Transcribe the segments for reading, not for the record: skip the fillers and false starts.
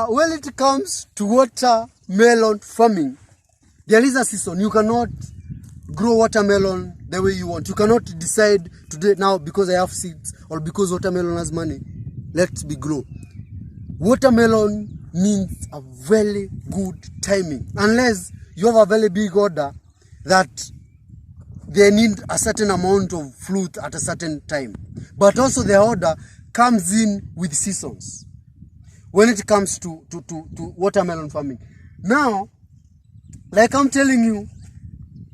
When it comes to watermelon farming, there is a season. You cannot grow watermelon the way you want. You cannot decide today, now because I have seeds or because watermelon has money, let me grow. Watermelon needs a very good timing. Unless you have a very big order that they need a certain amount of fruit at a certain time. But also the order comes in with seasons when it comes to watermelon farming. Now, like I'm telling you,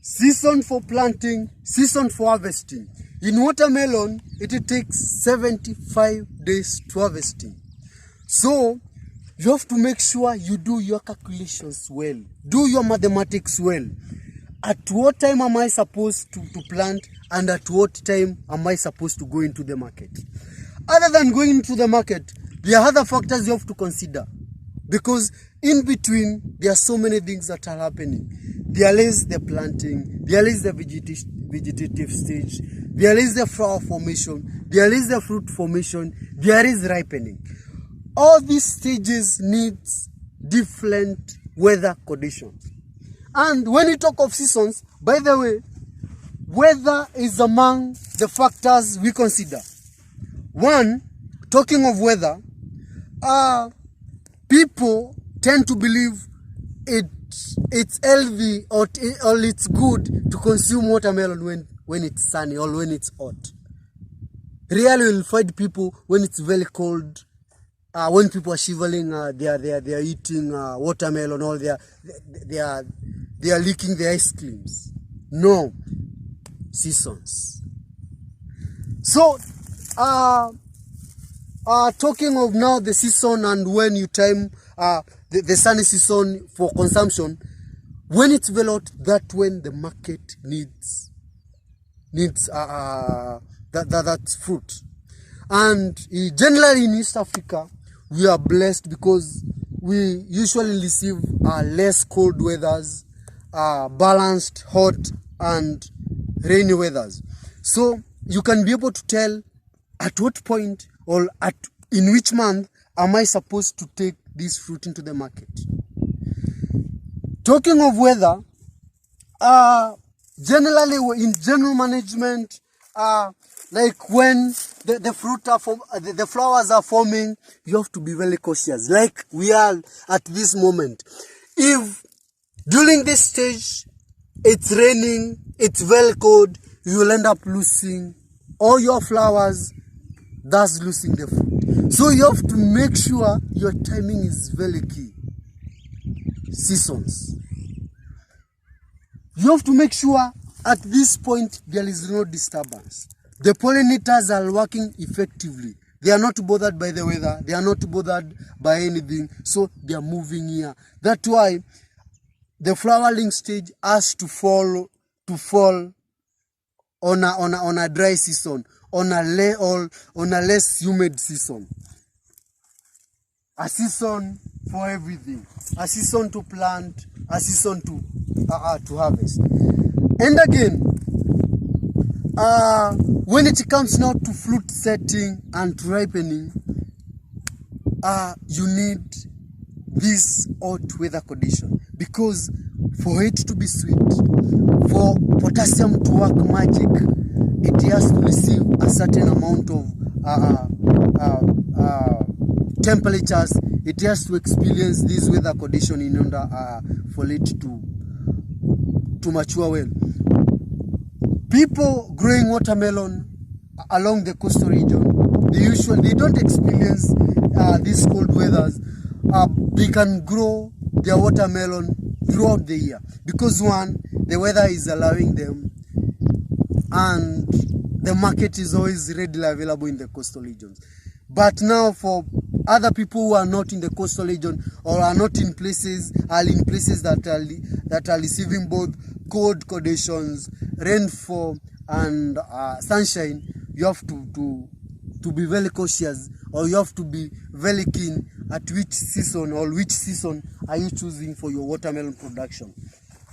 season for planting, season for harvesting. In watermelon, it takes 75 days to harvesting. So, you have to make sure you do your calculations well. Do your mathematics well. At what time am I supposed to plant, and at what time am I supposed to go into the market? Other than going into the market, there are other factors you have to consider. Because in between, there are so many things that are happening. There is the planting, there is the vegetative stage, there is the flower formation, there is the fruit formation, there is ripening. All these stages need different weather conditions. And when you talk of seasons, by the way, weather is among the factors we consider. One, talking of weather, people tend to believe it's healthy or it's good to consume watermelon when it's sunny or when it's hot. Really, you'll find people when it's very cold, when people are shivering, they are eating watermelon, or they are licking the ice creams. No, seasons. So, talking of now the season and when you time the sunny season for consumption, when it's very hot, that's when the market needs that fruit. And generally in East Africa, we are blessed because we usually receive less cold weathers, balanced hot and rainy weathers. So you can be able to tell at what point or in which month am I supposed to take this fruit into the market. Talking of weather, generally in general management, like when the flowers are forming, you have to be very cautious. Like we are at this moment. If during this stage it's raining, it's very cold, you will end up losing all your flowers, thus losing the fruit. So you have to make sure your timing is very key. Seasons. You have to make sure at this point there is no disturbance. The pollinators are working effectively. They are not bothered by the weather. They are not bothered by anything. So they are moving here. That's why the flowering stage has to fall on a dry season, on a less humid season. A season for everything. A season to plant, a season to harvest. And again, when it comes now to fruit setting and to ripening, you need this hot weather condition, because for it to be sweet, for potassium to work magic, it has to receive a certain amount of temperatures. It has to experience this weather condition in order for it to mature well. People growing watermelon along the coastal region, they don't experience these cold weathers. They can grow their watermelon throughout the year because one, the weather is allowing them, and the market is always readily available in the coastal regions. But now for other people who are not in the coastal region or are not in places, that are receiving both cold conditions, rainfall and sunshine, you have to be very cautious, or you have to be very keen at which season are you choosing for your watermelon production.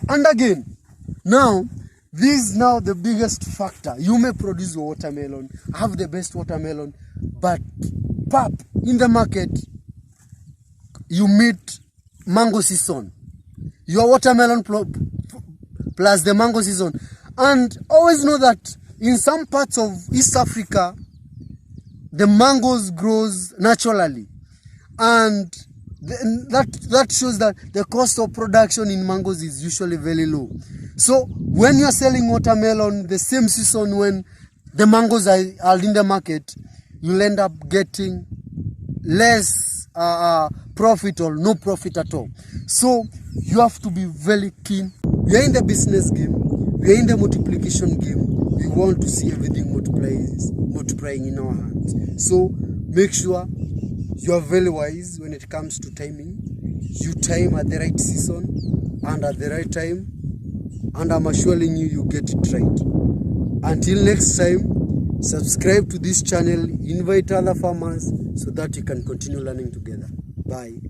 And again, now this is now the biggest factor. You may produce your watermelon, have the best watermelon, but in the market, you meet mango season. Your watermelon plus the mango season. And always know that in some parts of East Africa, the mangoes grows naturally. And that shows that the cost of production in mangoes is usually very low. So when you're selling watermelon, the same season when the mangoes are in the market, you'll end up getting less profit or no profit at all. So you have to be very keen. We are in the business game. We are in the multiplication game. We want to see everything multiplying in our hands. So make sure you are very wise when it comes to timing. You time at the right season and at the right time, and I'm assuring you, you get it right. Until next time, subscribe to this channel, invite other farmers so that you can continue learning together. Bye.